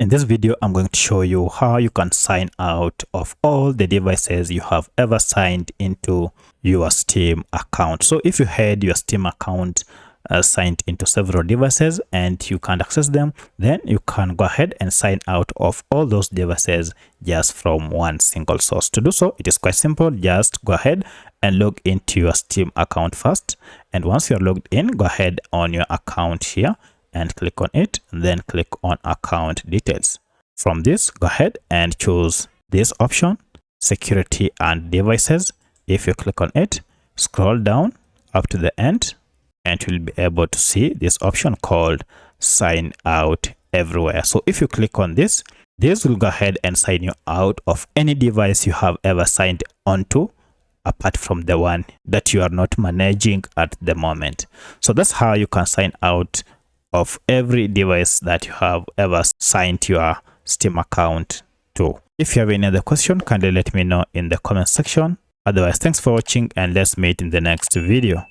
In this video, I'm going to show you how you can sign out of all the devices you have ever signed into your Steam account. So if you had your Steam account signed into several devices and you can't access them, then you can go ahead and sign out of all those devices just from one single source. To do so, it is quite simple. Just go ahead and log into your Steam account first. And once you're logged in, go ahead on your account here and click on it, and then click on account details. From this, go ahead and choose this option, security and devices. If you click on it, scroll down up to the end, and you'll be able to see this option called sign out everywhere. So if you click on this will go ahead and sign you out of any device you have ever signed onto, apart from the one that you are not managing at the moment. So that's how you can sign out of every device that you have ever signed your Steam account to. If you have any other question, kindly let me know in the comment section. Otherwise, thanks for watching, and let's meet in the next video.